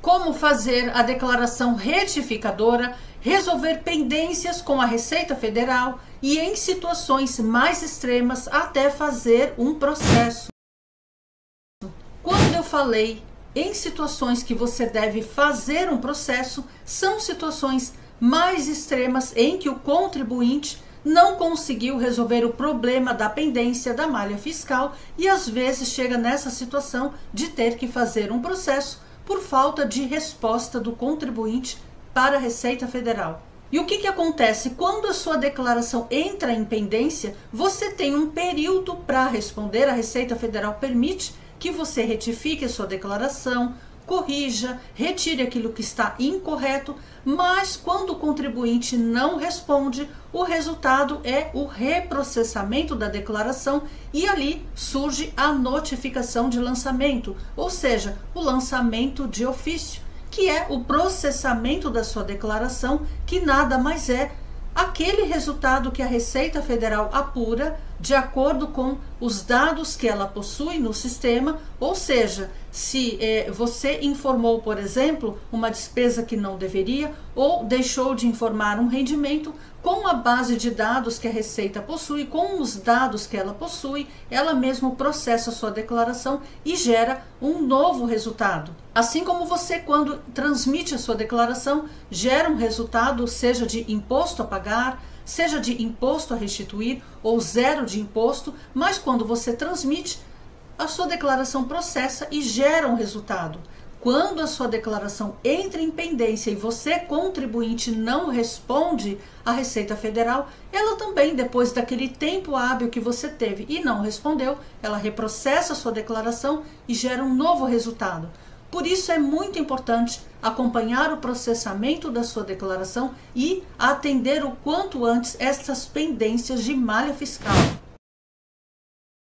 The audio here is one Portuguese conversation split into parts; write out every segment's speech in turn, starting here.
como fazer a declaração retificadora, resolver pendências com a Receita Federal e, em situações mais extremas, até fazer um processo. Quando eu falei em situações que você deve fazer um processo, são situações mais extremas em que o contribuinte não conseguiu resolver o problema da pendência da malha fiscal e às vezes chega nessa situação de ter que fazer um processo por falta de resposta do contribuinte para a Receita Federal. E o que acontece? Quando a sua declaração entra em pendência, você tem um período para responder. A Receita Federal permite que você retifique a sua declaração, corrija, retire aquilo que está incorreto, mas quando o contribuinte não responde, o resultado é o reprocessamento da declaração e ali surge a notificação de lançamento, ou seja, o lançamento de ofício, que é o processamento da sua declaração, que nada mais é aquele resultado que a Receita Federal apura de acordo com os dados que ela possui no sistema, ou seja, se você informou, por exemplo, uma despesa que não deveria ou deixou de informar um rendimento, com a base de dados que a Receita possui, com os dados que ela possui, ela mesmo processa a sua declaração e gera um novo resultado. Assim como você, quando transmite a sua declaração, gera um resultado, seja de imposto a pagar, seja de imposto a restituir ou zero de imposto, mas quando você transmite, a sua declaração processa e gera um resultado. Quando a sua declaração entra em pendência e você, contribuinte, não responde à Receita Federal, ela também, depois daquele tempo hábil que você teve e não respondeu, ela reprocessa a sua declaração e gera um novo resultado. Por isso é muito importante acompanhar o processamento da sua declaração e atender o quanto antes estas pendências de malha fiscal.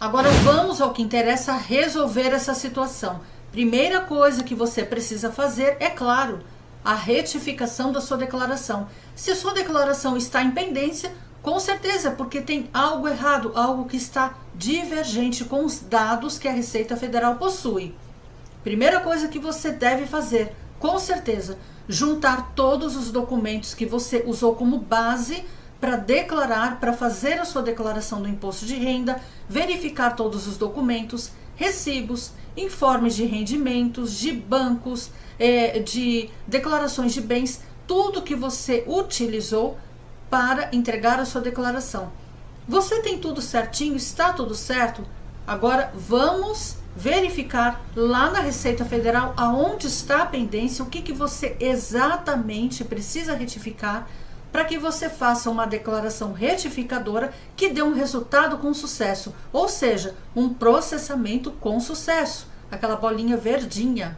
Agora vamos ao que interessa, resolver essa situação. Primeira coisa que você precisa fazer é, claro, a retificação da sua declaração. Se a sua declaração está em pendência, com certeza, porque tem algo errado, algo que está divergente com os dados que a Receita Federal possui. Primeira coisa que você deve fazer, com certeza, juntar todos os documentos que você usou como base para declarar, para fazer a sua declaração do imposto de renda, verificar todos os documentos, recibos, informes de rendimentos, de bancos, de declarações de bens, tudo que você utilizou para entregar a sua declaração. Você tem tudo certinho? Está tudo certo? Agora vamos verificar lá na Receita Federal aonde está a pendência, o que você exatamente precisa retificar para que você faça uma declaração retificadora que dê um resultado com sucesso, ou seja, um processamento com sucesso, aquela bolinha verdinha.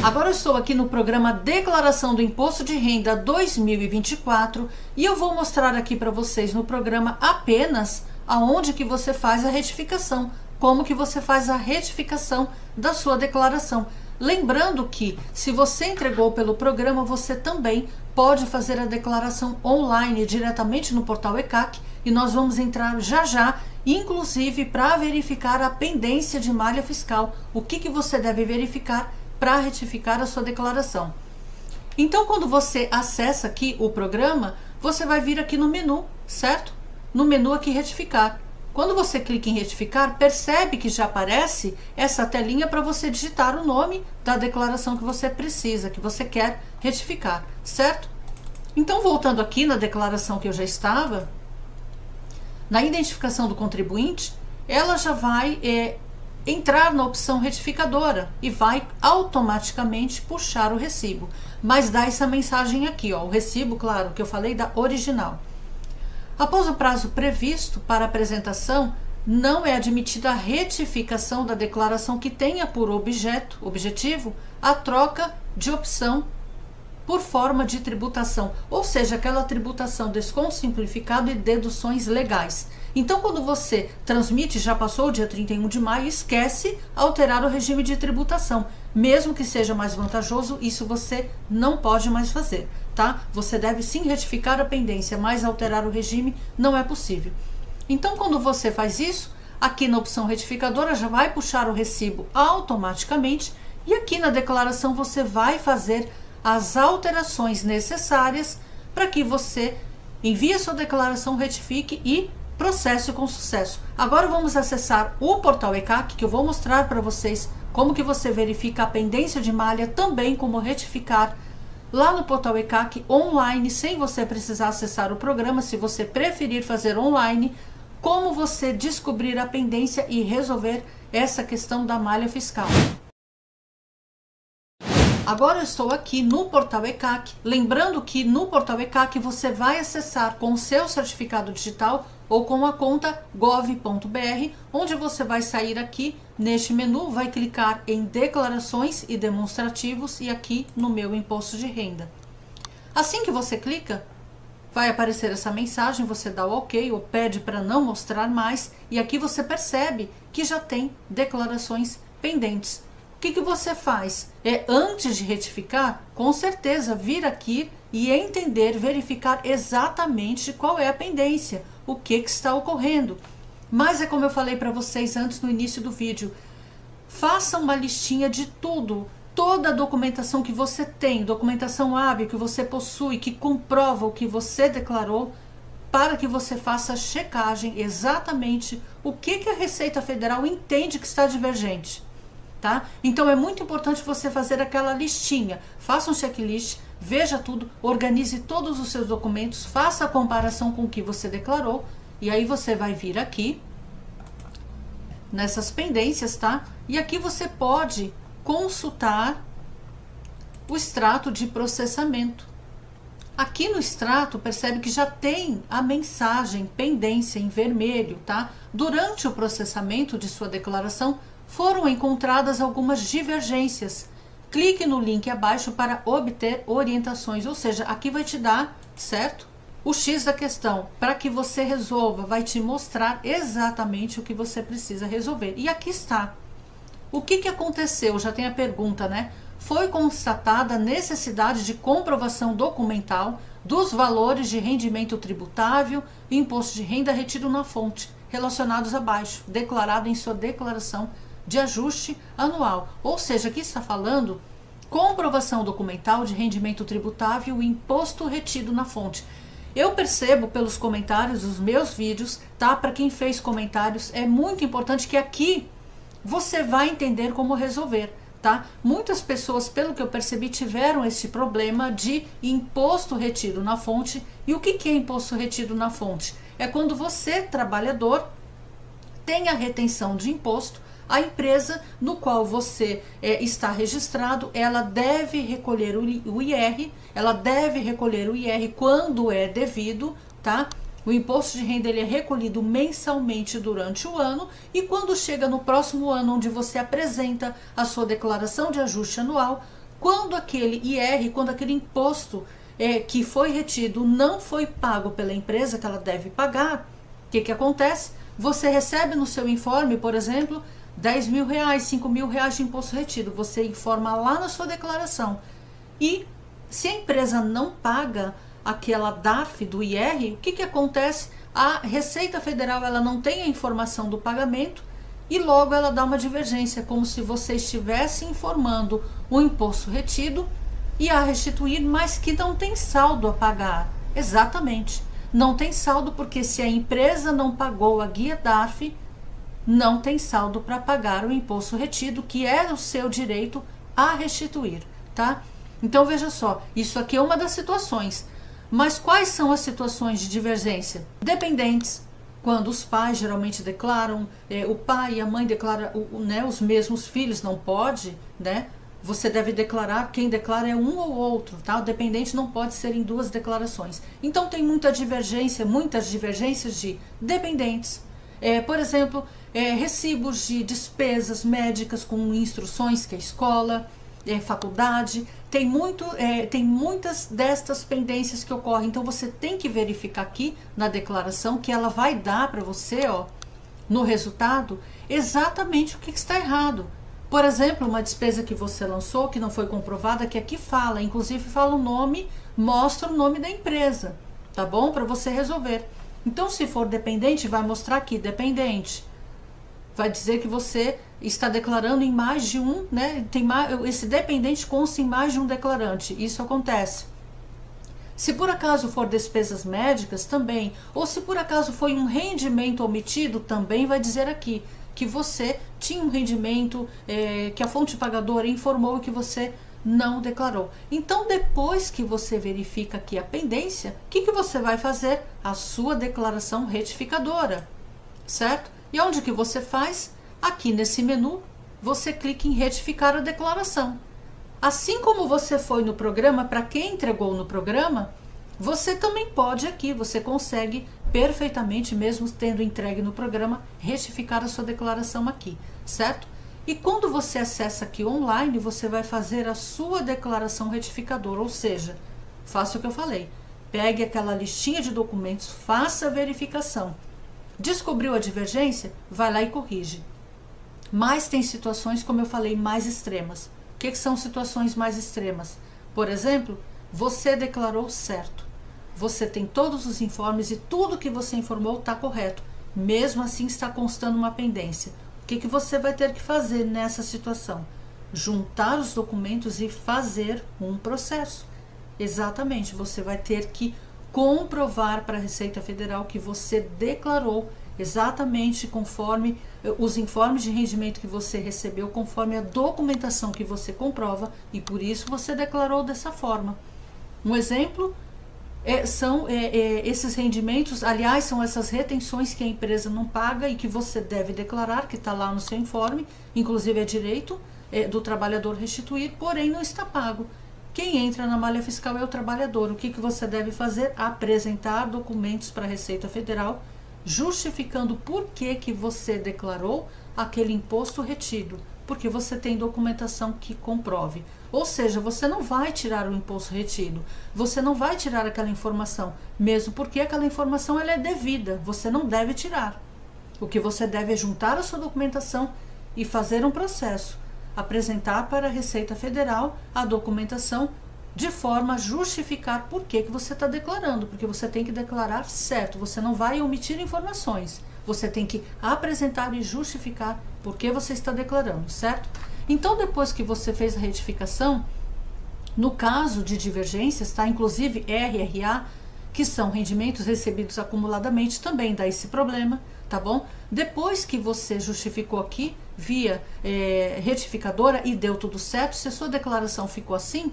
Agora eu estou aqui no programa Declaração do Imposto de Renda 2024 e eu vou mostrar aqui para vocês no programa apenas aonde que você faz a retificação, como que você faz a retificação da sua declaração. Lembrando que, se você entregou pelo programa, você também pode fazer a declaração online diretamente no portal ECAC e nós vamos entrar já já, inclusive para verificar a pendência de malha fiscal, o que você deve verificar para retificar a sua declaração. Então, quando você acessa aqui o programa, você vai vir aqui no menu, certo? No menu aqui retificar. Quando você clica em retificar, percebe que já aparece essa telinha para você digitar o nome da declaração que você precisa, que você quer retificar, certo? Então, voltando aqui na declaração que eu já estava, na identificação do contribuinte, ela já vai entrar na opção retificadora e vai automaticamente puxar o recibo. Mas dá essa mensagem aqui, ó, o recibo, claro, que eu falei da original. Após o prazo previsto para apresentação, não é admitida a retificação da declaração que tenha por objetivo a troca de opção por forma de tributação, ou seja, aquela tributação, desconto simplificado e deduções legais. Então, quando você transmite, já passou o dia 31 de maio, esquece alterar o regime de tributação. Mesmo que seja mais vantajoso, isso você não pode mais fazer, tá? Você deve sim retificar a pendência, mas alterar o regime não é possível. Então, quando você faz isso, aqui na opção retificadora já vai puxar o recibo automaticamente E aqui na declaração você vai fazer as alterações necessárias para que você envie a sua declaração, retifique e processe com sucesso. Agora vamos acessar o portal ECAC, que eu vou mostrar para vocês como que você verifica a pendência de malha, também como retificar lá no portal ECAC online, sem você precisar acessar o programa, se você preferir fazer online, como você descobrir a pendência e resolver essa questão da malha fiscal. Agora eu estou aqui no portal ECAC, lembrando que no portal ECAC você vai acessar com o seu certificado digital ou com a conta gov.br, onde você vai sair aqui neste menu, vai clicar em declarações e demonstrativos e aqui no meu imposto de renda. Assim que você clica, vai aparecer essa mensagem, você dá o OK ou pede para não mostrar mais e aqui você percebe que já tem declarações pendentes. O que você faz? Antes de retificar, com certeza vir aqui e entender, verificar exatamente qual é a pendência, o que está ocorrendo. Mas é como eu falei para vocês antes no início do vídeo, faça uma listinha de tudo, toda a documentação que você tem, documentação hábil que você possui, que comprova o que você declarou, para que você faça a checagem exatamente o que a Receita Federal entende que está divergente. Tá? Então é muito importante você fazer aquela listinha, faça um checklist, veja tudo, organize todos os seus documentos, faça a comparação com o que você declarou e aí você vai vir aqui nessas pendências, tá? E aqui você pode consultar o extrato de processamento. Aqui no extrato percebe que já tem a mensagem pendência em vermelho, tá? Durante o processamento de sua declaração foram encontradas algumas divergências. Clique no link abaixo para obter orientações, ou seja, aqui vai te dar, certo? O X da questão, para que você resolva, vai te mostrar exatamente o que você precisa resolver. E aqui está. O que aconteceu? Já tem a pergunta, né? Foi constatada a necessidade de comprovação documental dos valores de rendimento tributável e imposto de renda retido na fonte, relacionados abaixo, declarado em sua declaração de ajuste anual. Ou seja, aqui está falando comprovação documental de rendimento tributável e imposto retido na fonte. Eu percebo pelos comentários dos meus vídeos, tá? Para quem fez comentários, é muito importante que aqui você vai entender como resolver, tá? Muitas pessoas, pelo que eu percebi, tiveram esse problema de imposto retido na fonte. E o que é imposto retido na fonte? É quando você, trabalhador, tem a retenção de imposto. A empresa no qual você está registrado, ela deve recolher o IR, ela deve recolher o IR quando é devido, tá? O imposto de renda ele é recolhido mensalmente durante o ano e quando chega no próximo ano, onde você apresenta a sua declaração de ajuste anual, quando aquele IR, quando aquele imposto que foi retido não foi pago pela empresa que ela deve pagar, o que acontece? Você recebe no seu informe, por exemplo, 10 mil reais, 5 mil reais de imposto retido. Você informa lá na sua declaração. E se a empresa não paga aquela DARF do IR, o que acontece? A Receita Federal ela não tem a informação do pagamento e logo ela dá uma divergência, como se você estivesse informando o imposto retido e a restituir, mas que não tem saldo a pagar. Exatamente. Não tem saldo porque se a empresa não pagou a guia DARF, não tem saldo para pagar o imposto retido, que é o seu direito a restituir, tá? Então veja só, isso aqui é uma das situações. Mas quais são as situações de divergência? Dependentes, quando os pais geralmente declaram, o pai e a mãe declaram, né, os mesmos filhos, não pode, né? Você deve declarar, quem declara é um ou outro, tá? O dependente não pode ser em duas declarações. Então tem muitas divergências de dependentes. Por exemplo, recibos de despesas médicas com instruções que a escola, faculdade, tem muitas destas pendências que ocorrem. Então você tem que verificar aqui na declaração que ela vai dar para você, ó, no resultado, exatamente o que está errado. Por exemplo, uma despesa que você lançou, que não foi comprovada, que aqui fala, inclusive fala o nome, mostra o nome da empresa, tá bom? Para você resolver. Então, se for dependente, vai mostrar aqui, dependente. Vai dizer que você está declarando em mais de um, né? Esse dependente consta em mais de um declarante. Isso acontece. Se por acaso for despesas médicas, também. Ou se por acaso foi um rendimento omitido, também vai dizer aqui que você tinha um rendimento, que a fonte pagadora informou que você não declarou. Então, depois que você verifica aqui a pendência, o que você vai fazer? A sua declaração retificadora, certo? E onde que você faz? Aqui nesse menu, você clica em retificar a declaração. Assim como você foi no programa, para quem entregou no programa, você também pode aqui, você consegue perfeitamente, mesmo tendo entregue no programa, retificar a sua declaração aqui, certo? E quando você acessa aqui online, você vai fazer a sua declaração retificadora, ou seja, faça o que eu falei, pegue aquela listinha de documentos, faça a verificação. Descobriu a divergência? Vai lá e corrige. Mas tem situações, como eu falei, mais extremas. O que são situações mais extremas? Por exemplo, você declarou certo. Você tem todos os informes e tudo que você informou está correto. Mesmo assim está constando uma pendência. O que você vai ter que fazer nessa situação? Juntar os documentos e fazer um processo. Exatamente, você vai ter que comprovar para a Receita Federal que você declarou exatamente conforme os informes de rendimento que você recebeu, conforme a documentação que você comprova, e por isso você declarou dessa forma. Um exemplo são esses rendimentos, aliás, são essas retenções que a empresa não paga e que você deve declarar, que está lá no seu informe, inclusive é direito do trabalhador restituir, porém não está pago. Quem entra na malha fiscal é o trabalhador. O que você deve fazer? Apresentar documentos para a Receita Federal, justificando por que você declarou aquele imposto retido, porque você tem documentação que comprove. Ou seja, você não vai tirar o imposto retido, você não vai tirar aquela informação, mesmo porque aquela informação ela é devida, você não deve tirar. O que você deve é juntar a sua documentação e fazer um processo, apresentar para a Receita Federal a documentação de forma a justificar por que você está declarando, porque você tem que declarar certo, você não vai omitir informações, você tem que apresentar e justificar por que você está declarando, certo? Então, depois que você fez a retificação, no caso de divergências, tá? Inclusive RRA, que são rendimentos recebidos acumuladamente, também dá esse problema, tá bom? Depois que você justificou aqui, via retificadora e deu tudo certo, se a sua declaração ficou assim,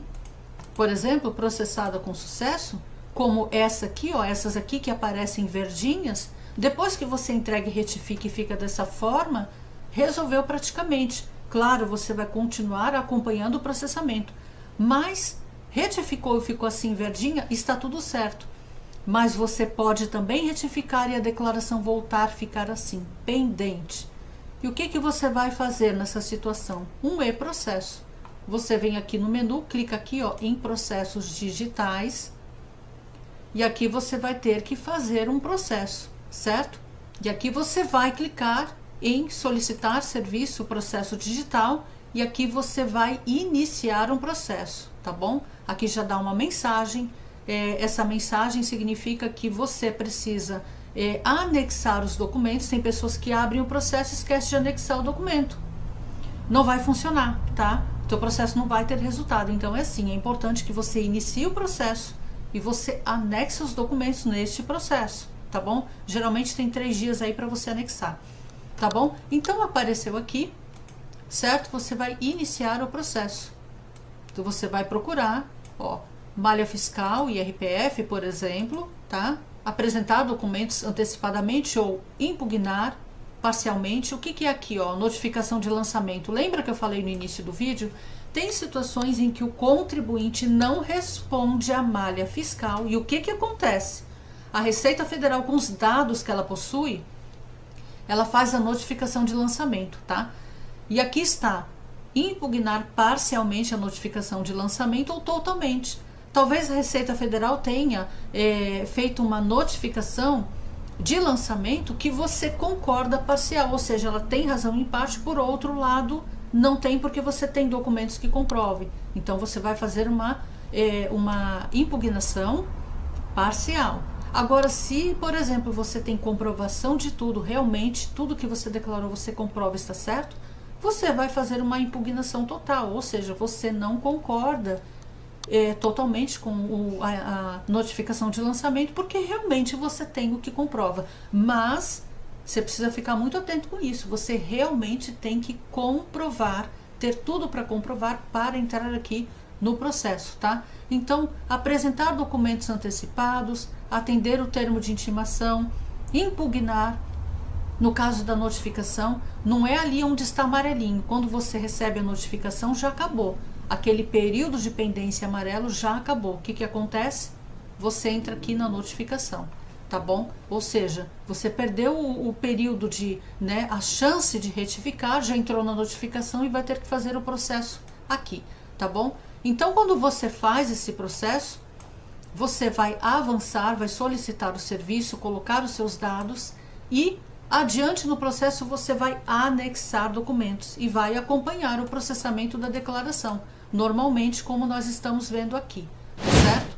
por exemplo, processada com sucesso, como essa aqui, ó, essas aqui que aparecem verdinhas, depois que você entrega e retifica e fica dessa forma, resolveu praticamente. Claro, você vai continuar acompanhando o processamento, mas retificou e ficou assim verdinha, está tudo certo. Mas você pode também retificar e a declaração voltar a ficar assim, pendente. E o que você vai fazer nessa situação? Um e-processo. Você vem aqui no menu, clica aqui, ó, em processos digitais, e aqui você vai ter que fazer um processo, certo? E aqui você vai clicar em solicitar serviço processo digital, e aqui você vai iniciar um processo, tá bom? Aqui já dá uma mensagem, essa mensagem significa que você precisa anexar os documentos. Tem pessoas que abrem o processo e esquecem de anexar o documento. Não vai funcionar, tá? O teu processo não vai ter resultado. Então é assim, é importante que você inicie o processo e você anexe os documentos neste processo, tá bom? Geralmente tem 3 dias aí para você anexar, tá bom? Então apareceu aqui, certo? Você vai iniciar o processo. Então você vai procurar, ó, malha fiscal e IRPF, por exemplo, tá? Apresentar documentos antecipadamente ou impugnar parcialmente. O que é aqui, ó? Notificação de lançamento. Lembra que eu falei no início do vídeo? Tem situações em que o contribuinte não responde à malha fiscal. E o que acontece? A Receita Federal, com os dados que ela possui, ela faz a notificação de lançamento, tá? E aqui está, impugnar parcialmente a notificação de lançamento ou totalmente. Talvez a Receita Federal tenha feito uma notificação de lançamento que você concorda parcial, ou seja, ela tem razão em parte, por outro lado, não tem, porque você tem documentos que comprovem. Então, você vai fazer uma impugnação parcial. Agora, se, por exemplo, você tem comprovação de tudo, realmente, tudo que você declarou, você comprova está certo, você vai fazer uma impugnação total, ou seja, você não concorda totalmente com a notificação de lançamento, porque realmente você tem o que comprova. Mas você precisa ficar muito atento com isso. Você realmente tem que comprovar, ter tudo para comprovar para entrar aqui no processo, tá? Então, apresentar documentos antecipados, atender o termo de intimação, impugnar. No caso da notificação, não é ali onde está amarelinho. Quando você recebe a notificação, já acabou. Aquele período de pendência amarelo já acabou. O que que acontece? Você entra aqui na notificação, tá bom? Ou seja, você perdeu o período de, né, a chance de retificar, já entrou na notificação e vai ter que fazer o processo aqui, tá bom? Então, quando você faz esse processo, você vai avançar, vai solicitar o serviço, colocar os seus dados e adiante no processo você vai anexar documentos e vai acompanhar o processamento da declaração, normalmente como nós estamos vendo aqui, certo?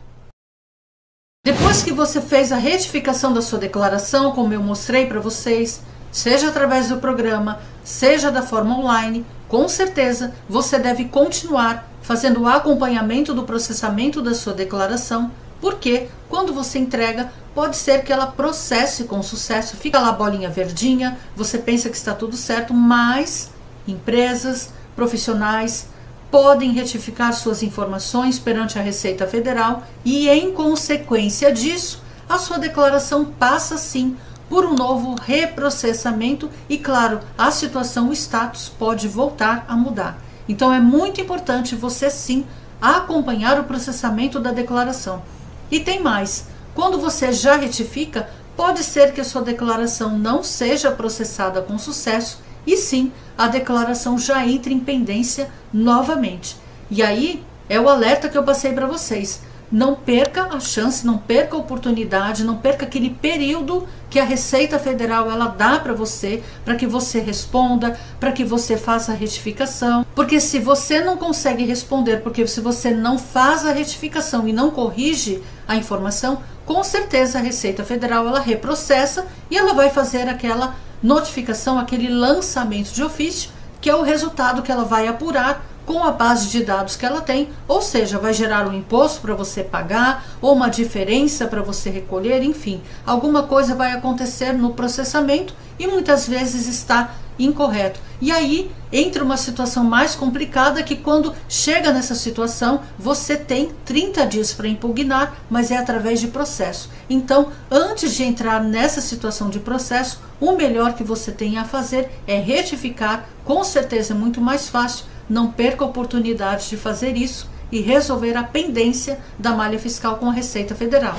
Depois que você fez a retificação da sua declaração, como eu mostrei para vocês, seja através do programa, seja da forma online, com certeza você deve continuar fazendo o acompanhamento do processamento da sua declaração, porque quando você entrega, pode ser que ela processe com sucesso, fica lá a bolinha verdinha, você pensa que está tudo certo, mas empresas, profissionais podem retificar suas informações perante a Receita Federal e, em consequência disso, a sua declaração passa sim por um novo reprocessamento e, claro, a situação, o status pode voltar a mudar. Então é muito importante você sim acompanhar o processamento da declaração. E tem mais, quando você já retifica, pode ser que a sua declaração não seja processada com sucesso e sim, a declaração já entra em pendência novamente. E aí é o alerta que eu passei para vocês. Não perca a chance, não perca a oportunidade, não perca aquele período que a Receita Federal ela dá para você que você responda, para que você faça a retificação. Porque se você não consegue responder, porque se você não faz a retificação e não corrige a informação, com certeza a Receita Federal ela reprocessa e ela vai fazer aquela notificação, aquele lançamento de ofício, que é o resultado que ela vai apurar com a base de dados que ela tem, ou seja, vai gerar um imposto para você pagar, ou uma diferença para você recolher, enfim, alguma coisa vai acontecer no processamento e muitas vezes está incorreto. E aí entra uma situação mais complicada, que quando chega nessa situação, você tem 30 dias para impugnar, mas é através de processo. Então, antes de entrar nessa situação de processo, o melhor que você tem a fazer é retificar, com certeza é muito mais fácil. Não perca a oportunidade de fazer isso e resolver a pendência da malha fiscal com a Receita Federal.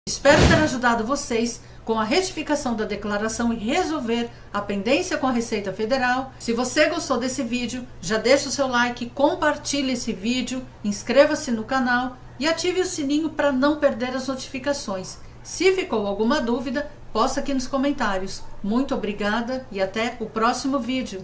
Espero ter ajudado vocês com a retificação da declaração e resolver a pendência com a Receita Federal. Se você gostou desse vídeo, já deixa o seu like, compartilhe esse vídeo, inscreva-se no canal e ative o sininho para não perder as notificações. Se ficou alguma dúvida, posta aqui nos comentários. Muito obrigada e até o próximo vídeo.